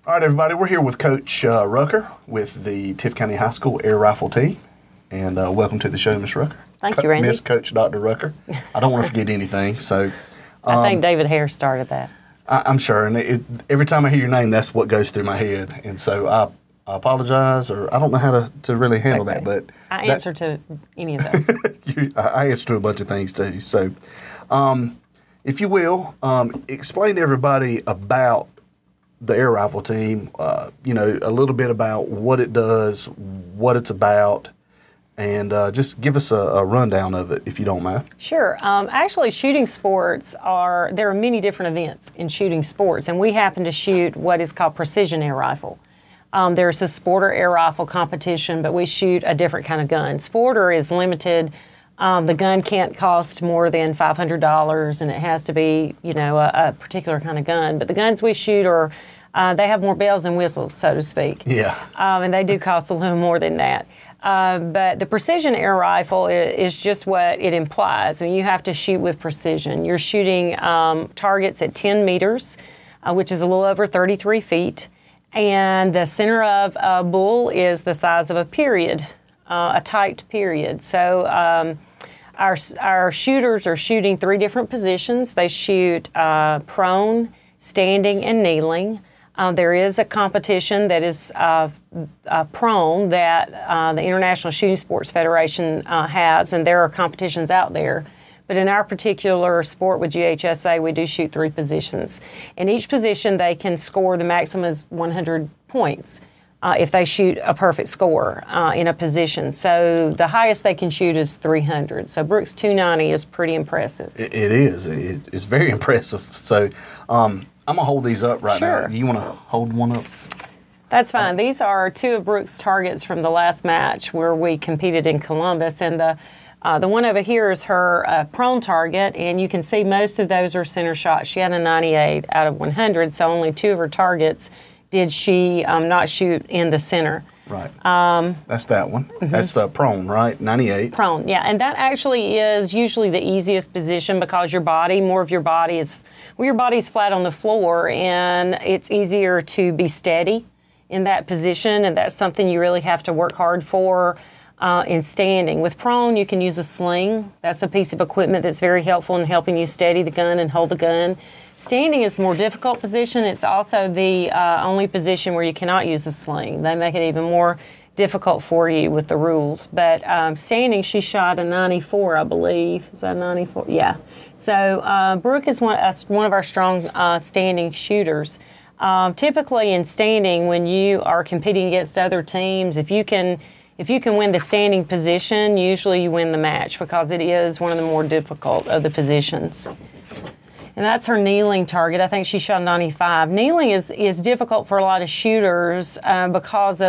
All right, everybody, we're here with Coach Rucker with the Tift County High School Air Rifle team. And welcome to the show, Miss Rucker. Thank you, Randy. Miss Coach Dr. Rucker. I don't want to forget anything. So I think David Hare started that. I'm sure. And every time I hear your name, that's what goes through my head. And so I apologize, or I don't know how to really handle that. But I answer to any of those. I answer to a bunch of things, too. So if you will, explain to everybody about the Air Rifle team, a little bit about what it does, what it's about, and just give us a rundown of it, if you don't mind. Sure. Actually, shooting sports there are many different events in shooting sports, and we happen to shoot what is called precision air rifle. There's a sporter air rifle competition, but we shoot a different kind of gun. Sporter is limited. The gun can't cost more than $500, and it has to be, a particular kind of gun. But the guns we shoot are, they have more bells and whistles, so to speak. Yeah. And they do cost a little more than that. But the precision air rifle is just what it implies. I mean, you have to shoot with precision. You're shooting targets at 10 meters, which is a little over 33 feet. And the center of a bull is the size of a period, a typed period. So our shooters are shooting 3 different positions. They shoot prone, standing, and kneeling. There is a competition that is prone that the International Shooting Sports Federation has, and there are competitions out there. But in our particular sport with GHSA, we do shoot 3 positions. In each position, they can score the maximum is 100 points if they shoot a perfect score in a position. So the highest they can shoot is 300. So Brooks 290 is pretty impressive. It is. It's very impressive. So I'm going to hold these up right now. Do you want to hold one up? That's fine. These are 2 of Brooks' targets from the last match where we competed in Columbus. And the one over here is her prone target, and you can see most of those are center shots. She had a 98 out of 100, so only 2 of her targets did she not shoot in the center. Right. That's that one. Mm-hmm. That's prone, right? 98. Prone, yeah. And that actually is usually the easiest position because more of your body is flat on the floor, and it's easier to be steady in that position, and that's something you really have to work hard for in standing. With prone, you can use a sling. That's a piece of equipment that's very helpful in helping you steady the gun and hold the gun. Standing is a more difficult position. It's also the only position where you cannot use a sling. They make it even more difficult for you with the rules. But standing, she shot a 94, I believe. Is that 94? Yeah. So Brooke is one of our strong standing shooters. Typically in standing, when you are competing against other teams, if you can win the standing position, usually you win the match because it is one of the more difficult of the positions. And that's her kneeling target. I think she shot 95. Kneeling is difficult for a lot of shooters because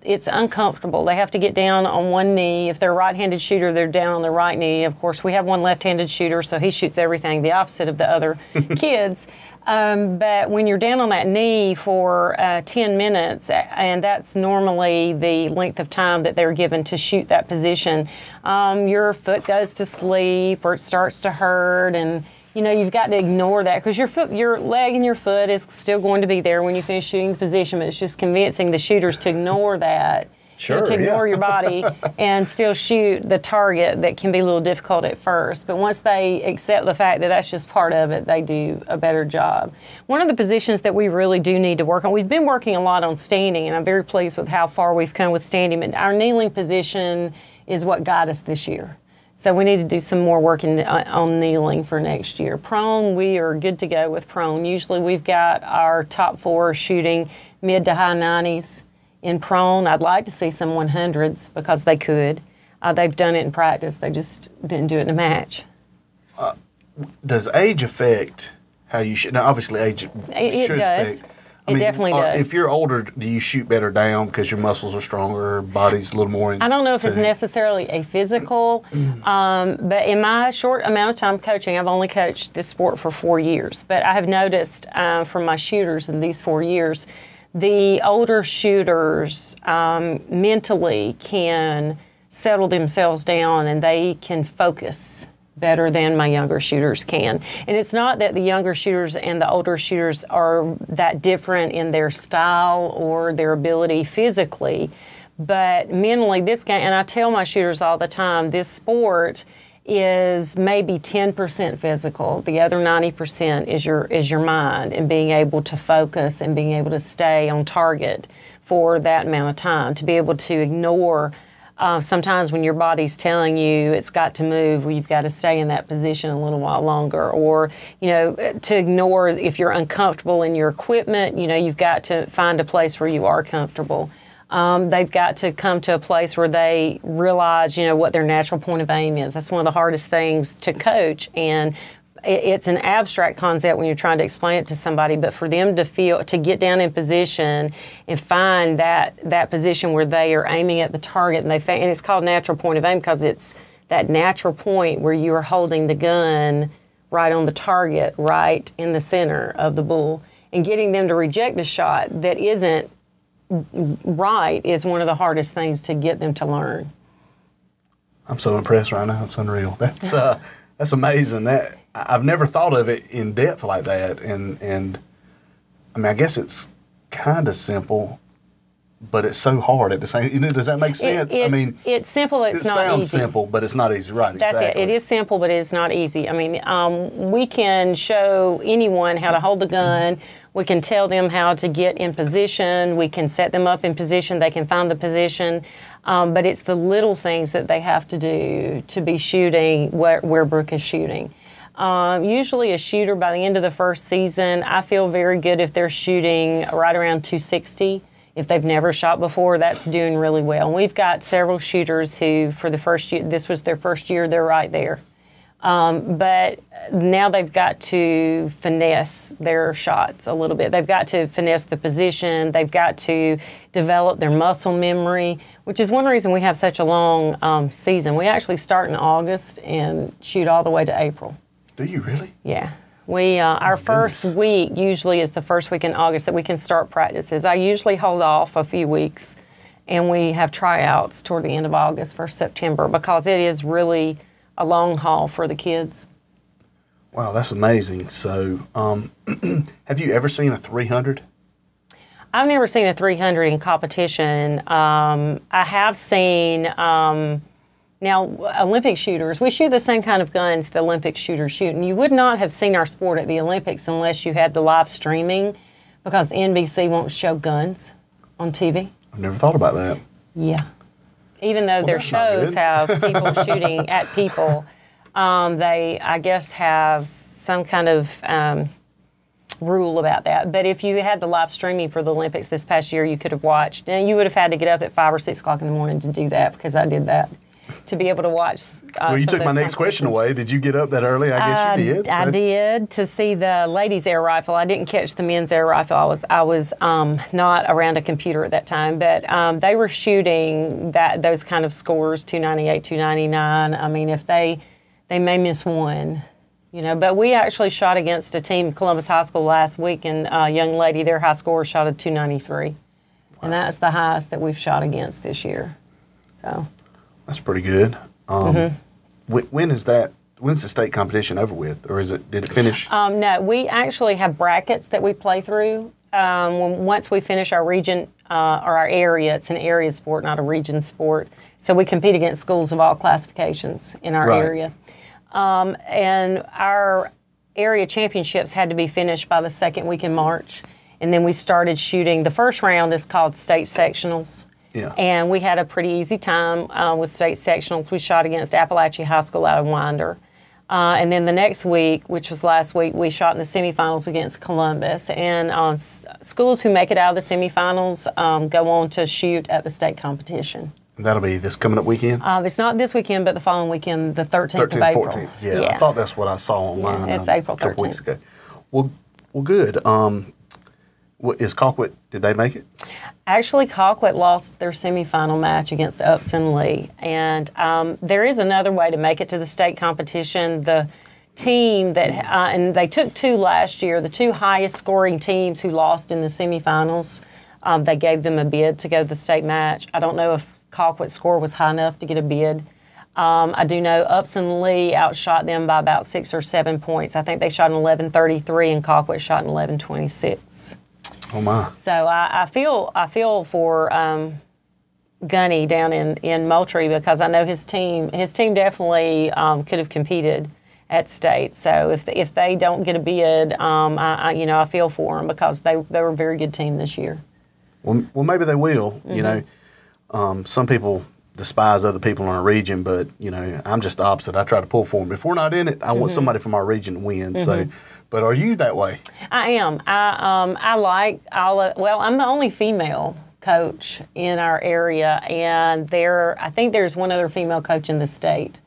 it's uncomfortable. They have to get down on one knee. If they're a right-handed shooter, they're down on their right knee. Of course, we have one left-handed shooter, so he shoots everything the opposite of the other kids. But when you're down on that knee for 10 minutes, and that's normally the length of time that they're given to shoot that position, your foot goes to sleep or it starts to hurt, and you've got to ignore that because your leg and your foot is still going to be there when you finish shooting the position, but it's just convincing the shooters to ignore that. To ignore your body and still shoot the target that can be a little difficult at first. But once they accept the fact that that's just part of it, they do a better job. One of the positions that we really do need to work on, we've been working a lot on standing, and I'm very pleased with how far we've come with standing. But our kneeling position is what got us this year. So we need to do some more work on kneeling for next year. Prone, we are good to go with prone. Usually we've got our top 4 shooting mid to high 90s. In prone, I'd like to see some 100s because they could. They've done it in practice. They just didn't do it in a match. Does age affect how you shoot? Now, obviously, age should does. affect. It definitely does. If you're older, do you shoot better down because your muscles are stronger, body's a little more I don't know if it's necessarily a physical, but in my short amount of time coaching, I've only coached this sport for 4 years. But I have noticed from my shooters in these 4 years, the older shooters mentally can settle themselves down and they can focus better than my younger shooters can. And it's not that the younger shooters and the older shooters are that different in their style or their ability physically, but mentally this game, and I tell my shooters all the time, this sport is maybe 10% physical. The other 90% is your mind and being able to focus and being able to stay on target for that amount of time, to be able to ignore sometimes when your body's telling you it's got to move, or you've got to stay in that position a little while longer, or, you know, to ignore if you're uncomfortable in your equipment, you know, you've got to find a place where you are comfortable. They've got to come to a place where they realize, you know, what their natural point of aim is. That's one of the hardest things to coach, and it's an abstract concept when you're trying to explain it to somebody, but for them to get down in position and find that position where they are aiming at the target, and it's called natural point of aim because it's that natural point where you are holding the gun right on the target, right in the center of the bull, and getting them to reject a shot that isn't right is one of the hardest things to get them to learn. I'm so impressed right now. It's unreal. That's amazing. That I've never thought of it in depth like that. And I mean, I guess it's kind of simple, but it's so hard at the same. You know, does that make sense? I mean, it's simple. It's not easy. It sounds simple, but it's not easy, right? That's exactly. it. It is simple, but it's not easy. I mean, we can show anyone how to hold the gun. We can tell them how to get in position. We can set them up in position. They can find the position. But it's the little things that they have to do to be shooting where Brooke is shooting. Usually a shooter by the end of the first season, I feel very good if they're shooting right around 260. If they've never shot before, that's doing really well. And we've got several shooters who, for the first year, this was their first year, they're right there. But now they've got to finesse their shots a little bit. They've got to finesse the position. They've got to develop their muscle memory, which is one reason we have such a long season. We actually start in August and shoot all the way to April. Do you really? Yeah. Our first week usually is the first week in August that we can start practices. I usually hold off a few weeks, and we have tryouts toward the end of August, 1st September, because it is really a long haul for the kids. Wow, that's amazing. So, have you ever seen a 300? I've never seen a 300 in competition. I have seen, now, Olympic shooters, we shoot the same kind of guns the Olympic shooters shoot, and you would not have seen our sport at the Olympics unless you had the live streaming, because NBC won't show guns on TV. I've never thought about that. Yeah. Even though their shows have people shooting at people, they, I guess, have some kind of rule about that. But if you had the live streaming for the Olympics this past year, you could have watched. And you would have had to get up at 5 or 6 o'clock in the morning to do that, because I did that, to be able to watch. Well, you took my next question away. Did you get up that early? I guess you did. I did, to see the ladies' air rifle. I didn't catch the men's air rifle. I was not around a computer at that time, but they were shooting those kind of scores, 298, 299. I mean, if they may miss one, you know. But we actually shot against a team, Columbus High School, last week, and a young lady, their high score shot a 293. Wow. And that's the highest that we've shot against this year. So. That's pretty good. When's the state competition over with, or did it finish? No, we actually have brackets that we play through. Once we finish our region or our area, it's an area sport, not a region sport. So we compete against schools of all classifications in our area. And our area championships had to be finished by the second week in March. And then we started shooting. The first round is called state sectionals. Yeah. And we had a pretty easy time with state sectionals. We shot against Appalachia High School out of Winder. And then the next week, which was last week, we shot in the semifinals against Columbus. And schools who make it out of the semifinals go on to shoot at the state competition. That'll be this coming up weekend? It's not this weekend, but the following weekend, the 13th of April. 14th, yeah. I thought that's what I saw online it's April 13th. A couple weeks ago. Well, good. Is Colquitt, did they make it? Actually, Colquitt lost their semifinal match against Upson Lee. And there is another way to make it to the state competition. The team that, and they took 2 last year, the 2 highest scoring teams who lost in the semifinals, they gave them a bid to go to the state match. I don't know if Colquitt's score was high enough to get a bid. I do know Upson Lee outshot them by about 6 or 7 points. I think they shot an 11:33 and Colquitt shot an 11:26. Oh my! So I feel for Gunny down in Moultrie, because I know his team definitely could have competed at state. So if they don't get a bid, I feel for them, because they were a very good team this year. Well, maybe they will. Mm-hmm. You know, some people despise other people in our region, but you know, I'm just the opposite. I try to pull for them. If we're not in it, I want somebody from our region to win. Mm-hmm. So, but are you that way? I am. I'm the only female coach in our area, and I think there's one other female coach in the state.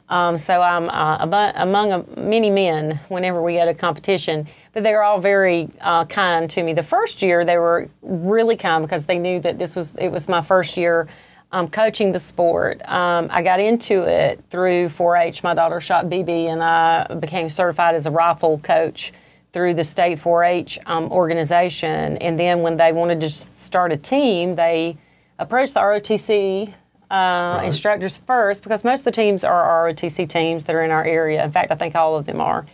So I'm among many men whenever we go to competition, but they're all very kind to me. The first year they were really kind, because they knew that it was my first year coaching the sport. I got into it through 4-H. My daughter shot BB, and I became certified as a rifle coach through the state 4-H organization. And then when they wanted to start a team, they approached the ROTC instructors first, because most of the teams are ROTC teams that are in our area. In fact, I think all of them are.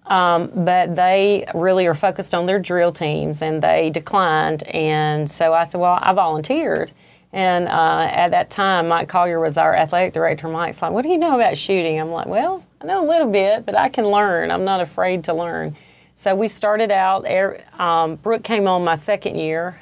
But they really are focused on their drill teams, and they declined. And so I said, well, I volunteered. And at that time, Mike Collier was our athletic director. Mike's like, what do you know about shooting? I'm like, well, I know a little bit, but I can learn. I'm not afraid to learn. So we started out. Brooke came on my second year.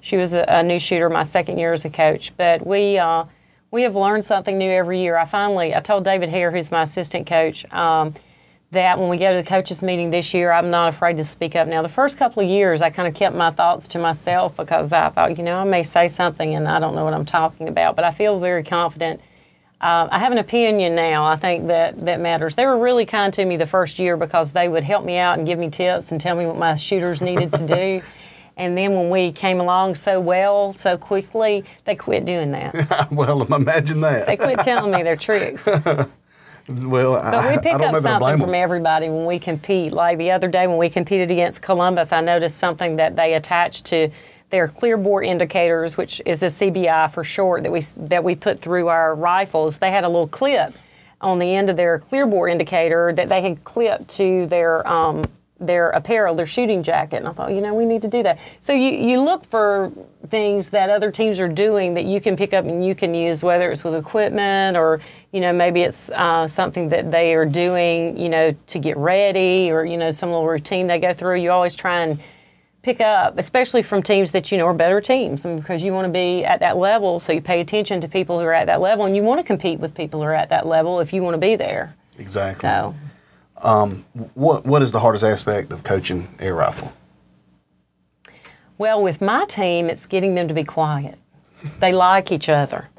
She was a new shooter my second year as a coach. But we have learned something new every year. I told David Hare, who's my assistant coach, that when we go to the coaches meeting this year, I'm not afraid to speak up. Now, the first couple of years, I kind of kept my thoughts to myself, because I thought, I may say something and I don't know what I'm talking about, but I feel very confident. I have an opinion now, I think, that matters. They were really kind to me the first year, because they would help me out and give me tips and tell me what my shooters needed to do. And then when we came along so quickly, they quit doing that. Well, imagine that. They quit telling me their tricks. Well, but we pick up something from everybody when we compete. Like the other day when we competed against Columbus, I noticed something that they attached to their clear bore indicators, which is a CBI for short, that we put through our rifles. They had a little clip on the end of their clear bore indicator that they had clipped to their apparel, their shooting jacket. And I thought, we need to do that. So you look for things that other teams are doing that you can pick up and you can use, whether it's with equipment or, maybe it's something that they are doing, to get ready, or, some little routine they go through. You always try and pick up, especially from teams that are better teams, because you want to be at that level, so you pay attention to people who are at that level, and you want to compete with people who are at that level if you want to be there. Exactly. So, what is the hardest aspect of coaching air rifle? Well, with my team, it's getting them to be quiet. They like each other,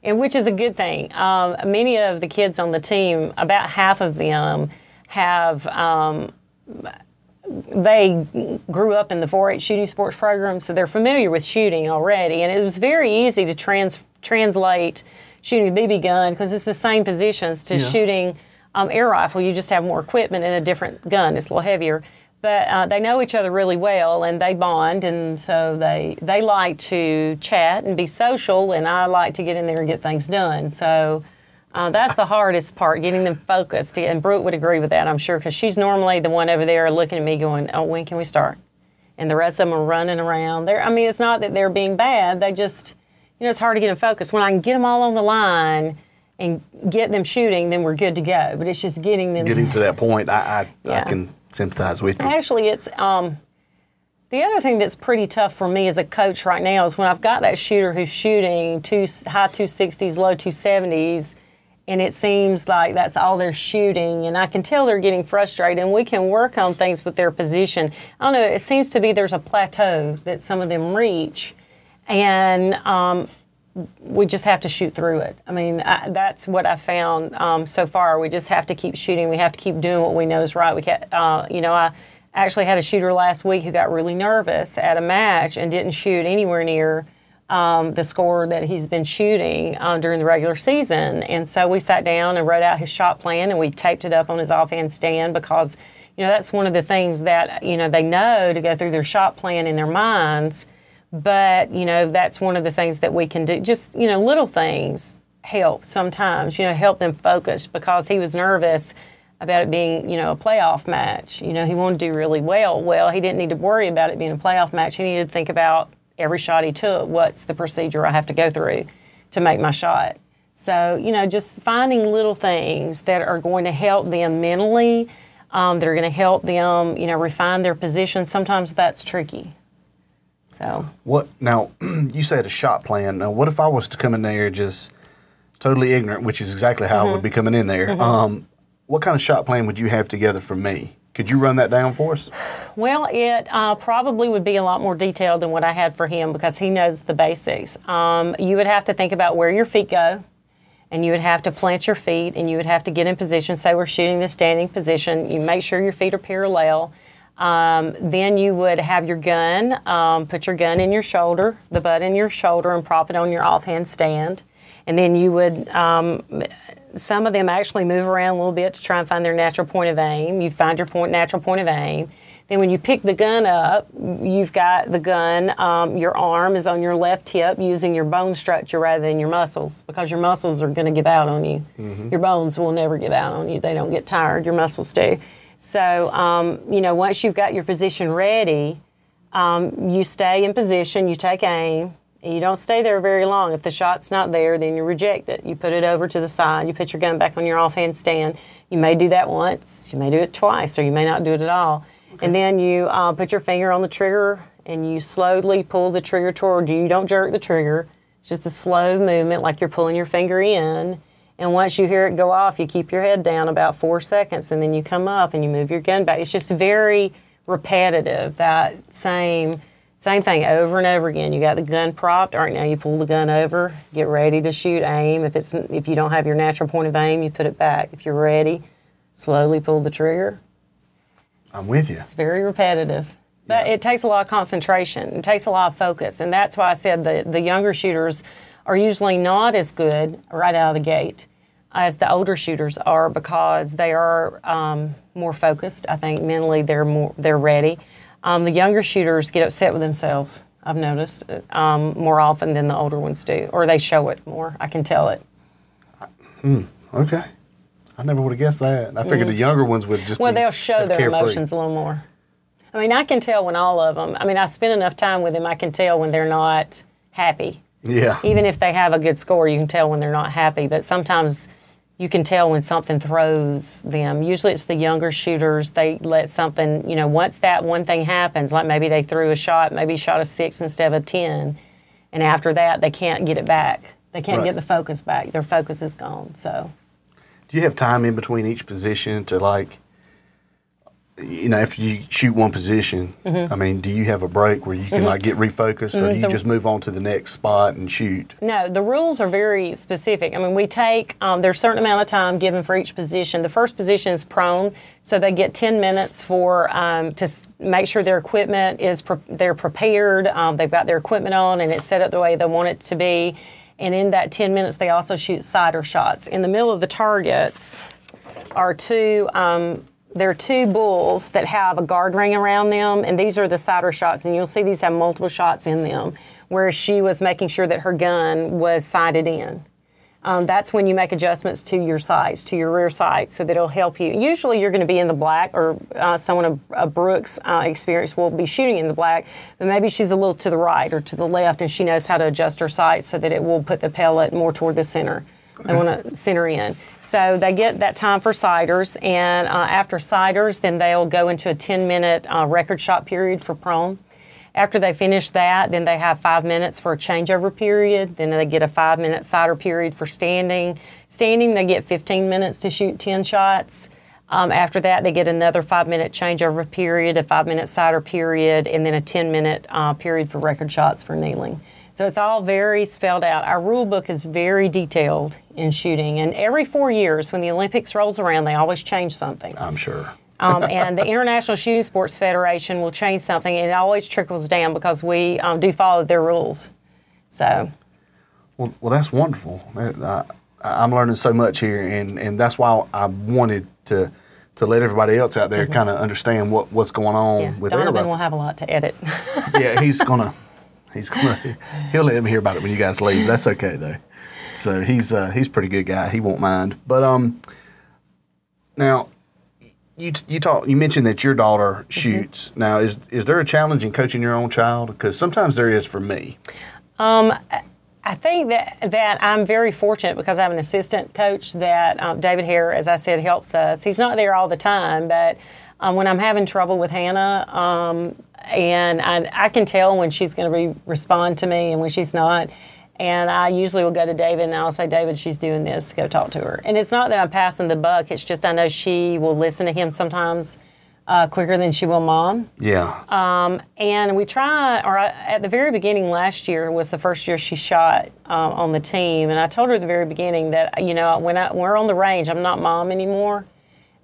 and which is a good thing. Many of the kids on the team, about half of them, have they grew up in the 4-H shooting sports program, so they're familiar with shooting already. And it was very easy to translate shooting a BB gun, because it's the same positions, to shooting air rifle. You just have more equipment and a different gun. It's a little heavier. But they know each other really well, and they bond, and so they like to chat and be social, and I like to get in there and get things done. So that's the hardest part, getting them focused. And Brooke would agree with that, I'm sure, because she's normally the one over there looking at me going, oh, when can we start? And the rest of them are running around. It's not that they're being bad. They just, it's hard to get them focused. When I can get them all on the line and get them shooting, then we're good to go. But it's just getting them to that point. I can sympathize with you. Actually, it's the other thing that's pretty tough for me as a coach right now is when I've got that shooter who's shooting high 260s, low 270s, and it seems like that's all they're shooting, and I can tell they're getting frustrated, and we can work on things with their position. I don't know, it seems to be there's a plateau that some of them reach, and we just have to shoot through it. That's what I found so far. We just have to keep shooting. We have to keep doing what we know is right. I actually had a shooter last week who got really nervous at a match and didn't shoot anywhere near the score that he's been shooting during the regular season. And so we sat down and wrote out his shot plan, and we taped it up on his offhand stand, because that's one of the things that they know to go through their shot plan in their minds. But, that's one of the things that we can do, just, little things help sometimes, help them focus, because he was nervous about it being, a playoff match. He wanted to do really well. Well, he didn't need to worry about it being a playoff match. He needed to think about every shot he took. What's the procedure I have to go through to make my shot? So, just finding little things that are going to help them mentally, that are going to help them, refine their position. Sometimes that's tricky. So. What now? You said a shot plan. Now, what if I was to come in there just totally ignorant, which is exactly how I would be coming in there? What kind of shot plan would you have together for me? Could you run that down for us? Well, it probably would be a lot more detailed than what I had for him, because he knows the basics. You would have to think about where your feet go, and you would have to plant your feet, and you would have to get in position. Say we're shooting the standing position. You make sure your feet are parallel. Then you would have your gun, put your gun in your shoulder, the butt in your shoulder, and prop it on your offhand stand. And then you would, some of them actually move around a little bit to try and find their natural point of aim. You find your natural point of aim. Then when you pick the gun up, you've got the gun, your arm is on your left hip using your bone structure rather than your muscles, because your muscles are going to give out on you. Your bones will never give out on you. They don't get tired. Your muscles do. So, once you've got your position ready, you stay in position, you take aim, and you don't stay there very long. If the shot's not there, then you reject it. You put it over to the side. You put your gun back on your offhand stand. You may do that once. You may do it twice, or you may not do it at all. Okay. And then you put your finger on the trigger, and you slowly pull the trigger toward you. You don't jerk the trigger. It's just a slow movement, like you're pulling your finger in. And once you hear it go off, you keep your head down about 4 seconds, and then you come up and you move your gun back. It's just very repetitive, that same thing over and over again. You got the gun propped. All right, now you pull the gun over, get ready to shoot, aim. If you don't have your natural point of aim, you put it back. If you're ready, slowly pull the trigger. I'm with you. It's very repetitive. But it takes a lot of concentration. It takes a lot of focus. And that's why I said the younger shooters are usually not as good right out of the gate as the older shooters are, because they are more focused. I think mentally they're ready. The younger shooters get upset with themselves, I've noticed, more often than the older ones do, or they show it more. I can tell it. Okay. I never would have guessed that. I figured the younger ones would just they'll show their emotions a little more. I mean, I can tell when all of them, I spend enough time with them, I can tell when they're not happy. Yeah. Even if they have a good score, you can tell when they're not happy. But sometimes you can tell when something throws them. Usually it's the younger shooters. They let something, once that one thing happens, like maybe they threw a shot, maybe shot a 6 instead of a 10, and after that they can't get it back. They can't get the focus back. Their focus is gone. So. Do you have time in between each position to, after you shoot one position, do you have a break where you can get refocused, or do you just move on to the next spot and shoot? No, the rules are very specific. We take, there's a certain amount of time given for each position. The first position is prone, so they get 10 minutes to make sure their equipment they're prepared, they've got their equipment on, and it's set up the way they want it to be. And in that 10 minutes, they also shoot sider shots. In the middle of the targets are there are two bulls that have a guard ring around them, and these are the sider shots, and you'll see these have multiple shots in them, where she was making sure that her gun was sighted in. That's when you make adjustments to your sights, to your rear sights, so that it'll help you. Usually you're going to be in the black, or someone of Brooke's experience will be shooting in the black, but maybe she's a little to the right or to the left, and she knows how to adjust her sights so that it will put the pellet more toward the center. They want to center in. So they get that time for sighters, and after sighters, then they'll go into a 10-minute record shot period for prone. After they finish that, then they have 5 minutes for a changeover period. Then they get a 5-minute sighter period for standing. Standing, they get 15 minutes to shoot 10 shots. After that, they get another 5-minute changeover period, a 5-minute sighter period, and then a 10-minute period for record shots for kneeling. So it's all very spelled out. Our rule book is very detailed in shooting. And every 4 years, when the Olympics rolls around, they always change something. I'm sure. And the International Shooting Sports Federation will change something, and it always trickles down because we do follow their rules. So. Well, that's wonderful. I'm learning so much here, and that's why I wanted to let everybody else out there kind of understand what's going on with Donovan will have a lot to edit. Yeah, he'll let him hear about it when you guys leave. That's okay though. So he's a pretty good guy. He won't mind. But now you mentioned that your daughter shoots. Now is there a challenge in coaching your own child? Because sometimes there is for me. I think that I'm very fortunate because I have an assistant coach that David Hare, as I said, helps us. He's not there all the time, but when I'm having trouble with Hannah, and I can tell when she's going to respond to me and when she's not. And I usually will go to David and I'll say, David, she's doing this. Go talk to her. And it's not that I'm passing the buck. It's just I know she will listen to him sometimes quicker than she will Mom. Yeah. And we try, or at the very beginning last year was the first year she shot on the team. And I told her at the very beginning that, when we're on the range, I'm not Mom anymore.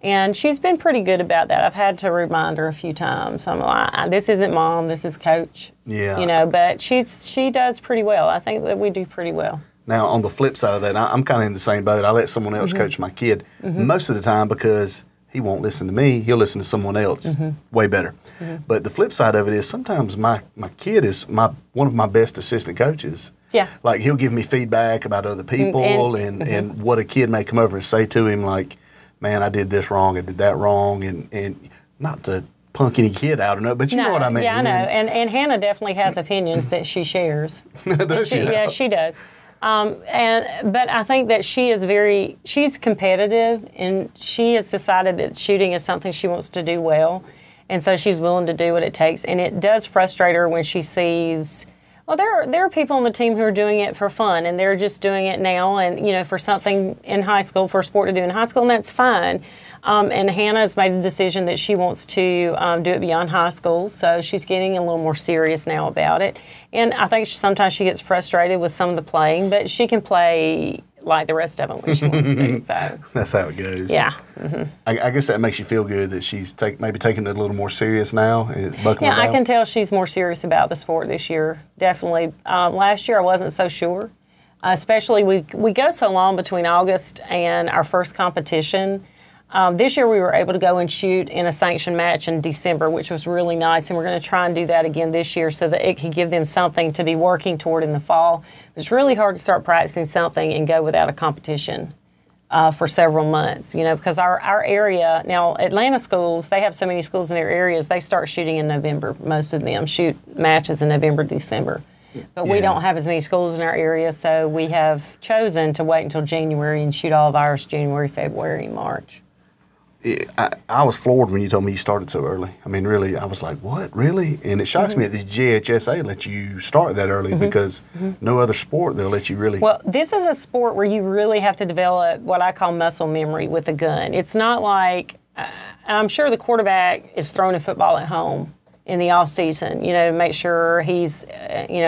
And she's been pretty good about that. I've had to remind her a few times. I'm like, this isn't Mom, this is Coach. Yeah. But she does pretty well. I think that we do pretty well. Now, on the flip side of that, I'm kind of in the same boat. I let someone else coach my kid most of the time because he won't listen to me. He'll listen to someone else way better. But the flip side of it is sometimes my kid is one of my best assistant coaches. Yeah. Like, he'll give me feedback about other people and what a kid may come over and say to him, like, man, I did this wrong, I did that wrong, and not to punk any kid out or no, but you know what I mean. Yeah, I know. And Hannah definitely has opinions that she shares. Does she? Yeah, she does. But I think that she's competitive, and she has decided that shooting is something she wants to do well, and so she's willing to do what it takes. And it does frustrate her when she sees, well, there are people on the team who are doing it for fun, and they're just doing it now, and for something in high school, for a sport to do in high school, and that's fine. And Hannah has made a decision that she wants to do it beyond high school, so she's getting a little more serious now about it. And I think sometimes she gets frustrated with some of the playing, but she can play like the rest of them when she wants to. So that's how it goes. Yeah. I guess that makes you feel good that she's maybe taking it a little more serious now. Yeah, I can tell she's more serious about the sport this year. Definitely. Last year I wasn't so sure. Especially we go so long between August and our first competition. This year we were able to go and shoot in a sanctioned match in December, which was really nice, and we're going to try and do that again this year so that it could give them something to be working toward in the fall. It's really hard to start practicing something and go without a competition for several months, because our area, now Atlanta schools, they have so many schools in their areas, they start shooting in November. Most of them shoot matches in November, December. But we don't have as many schools in our area, so we have chosen to wait until January and shoot all of ours January, February, March. I was floored when you told me you started so early. I mean, really, I was like, what, really? And it shocks me that this JHSA lets you start that early because no other sport they'll let you really. Well, this is a sport where you really have to develop what I call muscle memory with a gun. It's not like, I'm sure the quarterback is throwing a football at home in the off season, to make sure he's,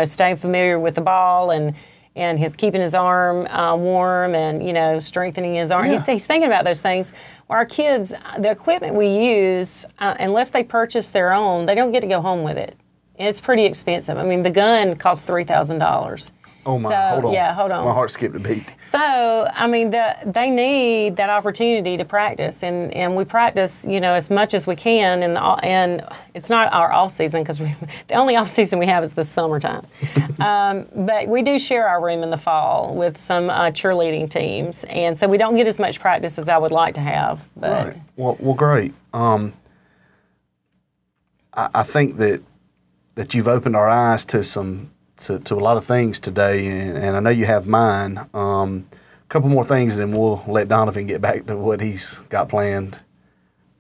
staying familiar with the ball and he's keeping his arm warm and, strengthening his arm. Yeah. He's thinking about those things. Our kids, the equipment we use, unless they purchase their own, they don't get to go home with it. It's pretty expensive. I mean, the gun costs $3,000. Oh, my. So, hold on. Yeah, hold on. My heart skipped a beat. So, I mean, they need that opportunity to practice, and we practice, as much as we can, and it's not our off season because the only off season we have is the summertime. But we do share our room in the fall with some cheerleading teams, and so we don't get as much practice as I would like to have. But. Right. Well, great. I think that you've opened our eyes to to a lot of things today, and I know you have mine. A couple more things, and then we'll let Donovan get back to what he's got planned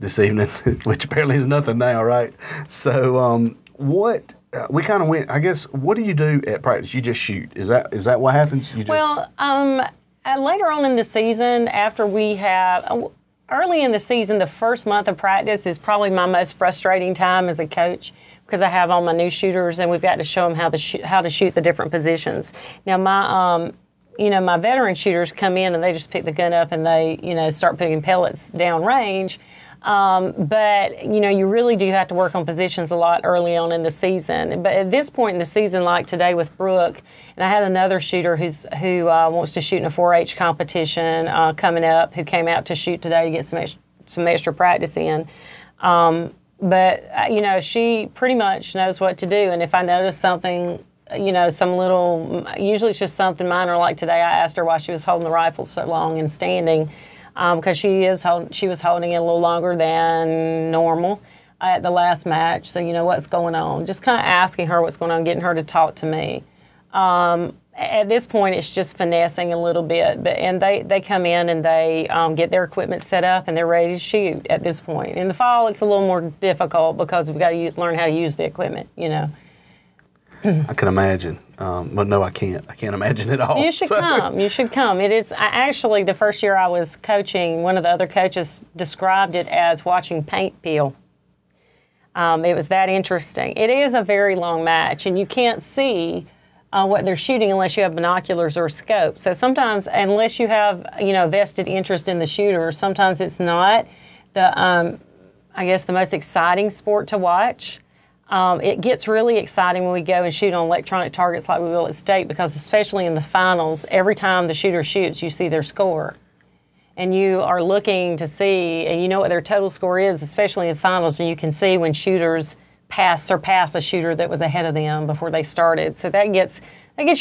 this evening, which apparently is nothing now, right? So what we kind of went, I guess, what do you do at practice? You just shoot. Is that what happens? Well, later on in the season, after we have... Early in the season, the first month of practice is probably my most frustrating time as a coach because I have all my new shooters and we've got to show them how to shoot the different positions. Now, my veteran shooters come in and they just pick the gun up and they, start putting pellets down range. But, you really do have to work on positions a lot early on in the season. But at this point in the season, like today with Brooke, and I had another shooter who wants to shoot in a 4-H competition coming up, who came out to shoot today to get some extra practice in. But she pretty much knows what to do. And if I notice something some little, usually it's just something minor. Like today, I asked her why she was holding the rifle so long and standing, because she was holding it a little longer than normal at the last match. So what's going on? Just kind of asking her what's going on, getting her to talk to me. At this point, it's just finessing a little bit, and they come in and they get their equipment set up and they're ready to shoot at this point. In the fall, it's a little more difficult because we've got to learn how to use the equipment, I can imagine. But no, I can't. I can't imagine it all. You should come. You should come. It is actually the first year I was coaching, one of the other coaches described it as watching paint peel. It was that interesting. It is a very long match, and you can't see what they're shooting unless you have binoculars or a scope. So sometimes, unless you have vested interest in the shooter, sometimes it's not the the most exciting sport to watch. It gets really exciting when we go and shoot on electronic targets like we will at state, because especially in the finals, every time the shooter shoots, you see their score. And you are looking to see, and you know what their total score is, especially in finals, and you can see when shooters surpass a shooter that was ahead of them before they started. So that gets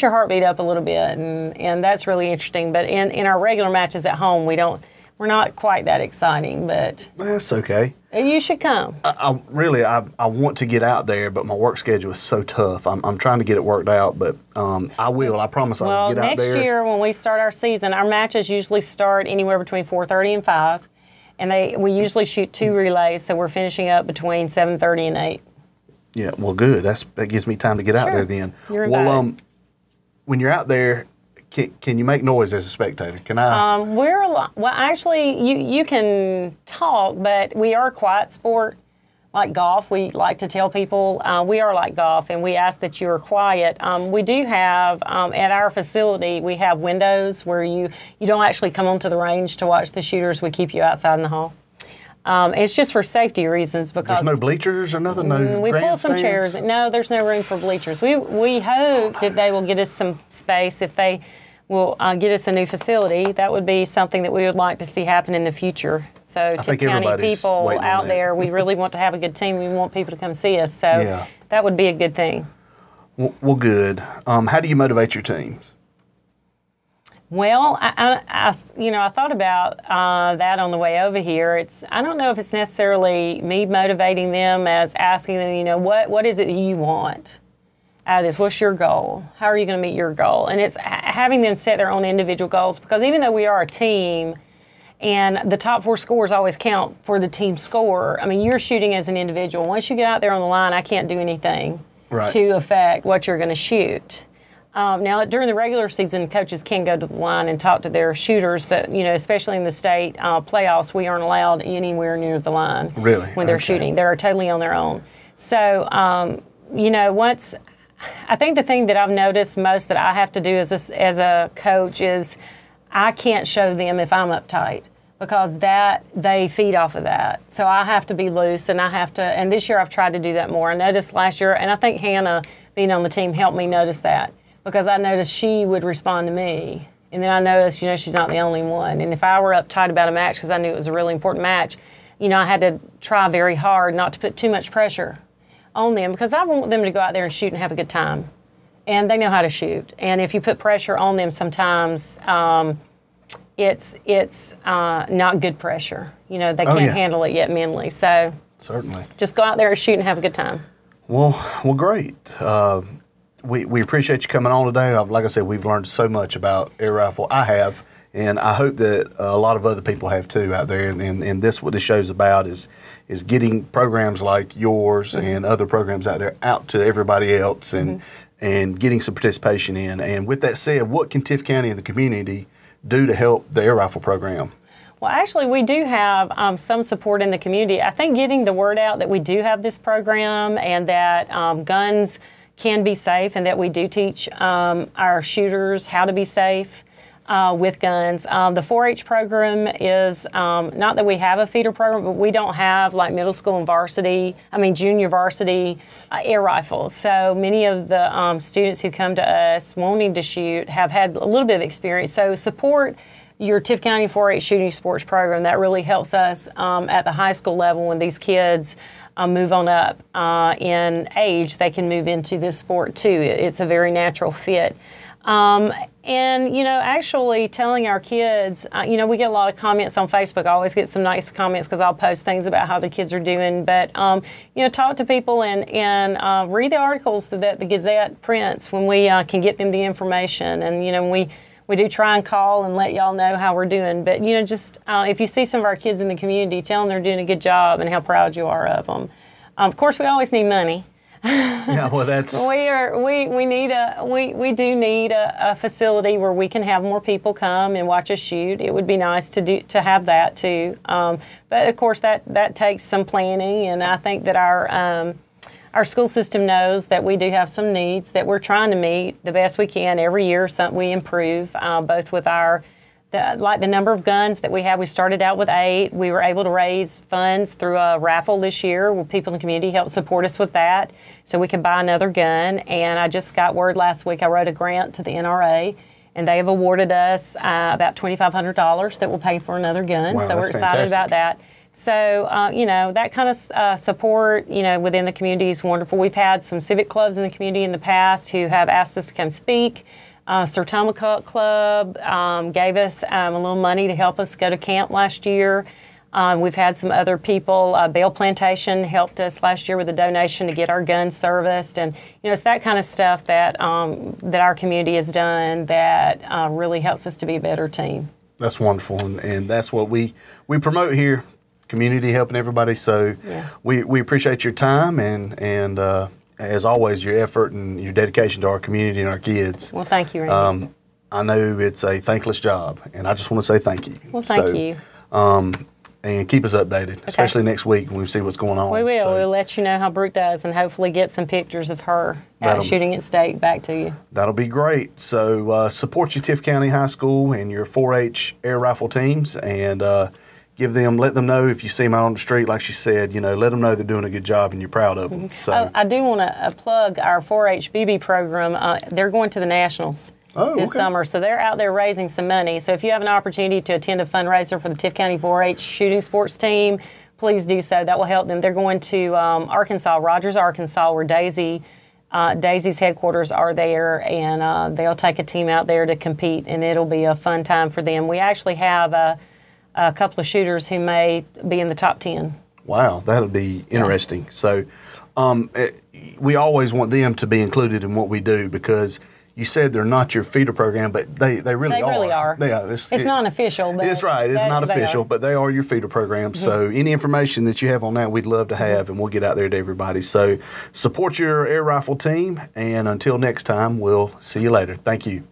your heartbeat up a little bit, and that's really interesting. But in our regular matches at home, we're not quite that exciting, but that's okay. You should come. I really want to get out there, but my work schedule is so tough. I'm trying to get it worked out, but I will. I promise I will get out there. Next year when we start our season, our matches usually start anywhere between 4:30 and 5, and we usually shoot 2 relays, so we're finishing up between 7:30 and 8. Yeah, well, good. That gives me time to get out there then. You're invited. When you're out there, can you make noise as a spectator? Can I? Well, actually, you can talk, but we are a quiet sport. Like golf, we like to tell people we are like golf, and we ask that you are quiet. We do have, at our facility, we have windows where you don't actually come onto the range to watch the shooters. We keep you outside in the hall. It's just for safety reasons, because there's no bleachers or nothing. No, we pull some chairs. No, there's no room for bleachers. We hope that they will get us some space if they will get us a new facility. That would be something that we would like to see happen in the future. So, Tift County people out there, we really want to have a good team. We want people to come see us. So that would be a good thing. Well, good. How do you motivate your teams? Well, I thought about that on the way over here. I don't know if it's necessarily me motivating them as asking them, what is it that you want out of this? What's your goal? How are you going to meet your goal? And it's having them set their own individual goals, because even though we are a team and the top 4 scores always count for the team score, I mean, you're shooting as an individual. Once you get out there on the line, I can't do anything to affect what you're going to shoot. Now, during the regular season, coaches can go to the line and talk to their shooters, but, especially in the state playoffs, we aren't allowed anywhere near the line when they're shooting. They're totally on their own. So, I think the thing that I've noticed most that I have to do as a coach is I can't show them if I'm uptight, because they feed off of that. So I have to be loose, and this year I've tried to do that more. I noticed last year, and I think Hannah being on the team helped me notice that, because I noticed she would respond to me. And then I noticed, she's not the only one. And if I were uptight about a match, because I knew it was a really important match, I had to try very hard not to put too much pressure on them, because I want them to go out there and shoot and have a good time. And they know how to shoot. And if you put pressure on them sometimes, it's not good pressure. They can't handle it yet mentally. So certainly, just go out there and shoot and have a good time. Well, great. We appreciate you coming on today. Like I said, we've learned so much about air rifle. I have, and I hope that a lot of other people have too out there. And this, what this show's about, is getting programs like yours and other programs out there out to everybody else, and getting some participation in. And with that said, what can Tift County and the community do to help the air rifle program? Well, actually, we do have some support in the community. I think getting the word out that we do have this program, and that guns can be safe, and that we do teach our shooters how to be safe with guns. The 4-H program is, not that we have a feeder program, but we don't have like middle school and junior varsity air rifles. So many of the students who come to us wanting to shoot have had a little bit of experience. So support your Tift County 4-H shooting sports program. That really helps us at the high school level when these kids move on up in age. They can move into this sport too. It's a very natural fit. And, you know, actually telling our kids, you know, we get a lot of comments on Facebook. I always get some nice comments because I'll post things about how the kids are doing. But, you know, talk to people and read the articles that the Gazette prints when we can get them the information. And, you know, we do try and call and let y'all know how we're doing. But, you know, just if you see some of our kids in the community, tell them they're doing a good job and how proud you are of them. Of course, we always need money. Yeah, well, that's we do need a facility where we can have more people come and watch us shoot. It would be nice to have that too, but of course that takes some planning, and I think that our school system knows that we do have some needs that we're trying to meet the best we can every year. Something we improve both with like the number of guns that we have. We started out with 8. We were able to raise funds through a raffle this year where people in the community helped support us with that so we could buy another gun. And I just got word last week, I wrote a grant to the NRA, and they have awarded us about $2,500 that will pay for another gun. Wow, so we're excited fantastic. about that. So, you know, that kind of support, you know, within the community is wonderful. We've had some civic clubs in the community in the past who have asked us to come speak. Sertoma Club gave us a little money to help us go to camp last year. We've had some other people. Bale Plantation helped us last year with a donation to get our guns serviced, and you know it's that kind of stuff that that our community has done that really helps us to be a better team. That's wonderful, and that's what we promote here. Community helping everybody. So Yeah. we appreciate your time and as always, your effort and your dedication to our community and our kids. Well, thank you, Randy. I know it's a thankless job, and I just want to say thank you. Well, thank you. And keep us updated, especially next week when we see what's going on. We will. So We'll let you know how Brooke does and hopefully get some pictures of her shooting at stake back to you. that'll be great. So support your Tift County High School and your 4-H air rifle teams, and let them know if you see them out on the street, like she said, you know, let them know they're doing a good job and you're proud of them. So I do want to plug our 4-H BB program. They're going to the Nationals this summer, so they're out there raising some money. So if you have an opportunity to attend a fundraiser for the Tift County 4-H shooting sports team, please do so. That will help them. They're going to Arkansas, Rogers, Arkansas, where Daisy's headquarters are there, and they'll take a team out there to compete, and it'll be a fun time for them. We actually have a couple of shooters who may be in the top 10. wow, that'll be interesting. So we always want them to be included in what we do, because you said they're not your feeder program, but they really are. They really are. It's not official. But it's right. It's not official, but they are your feeder program. Mm-hmm. So any information that you have on that, we'd love to have, and we'll get out there to everybody. So support your air rifle team, and until next time, we'll see you later. Thank you.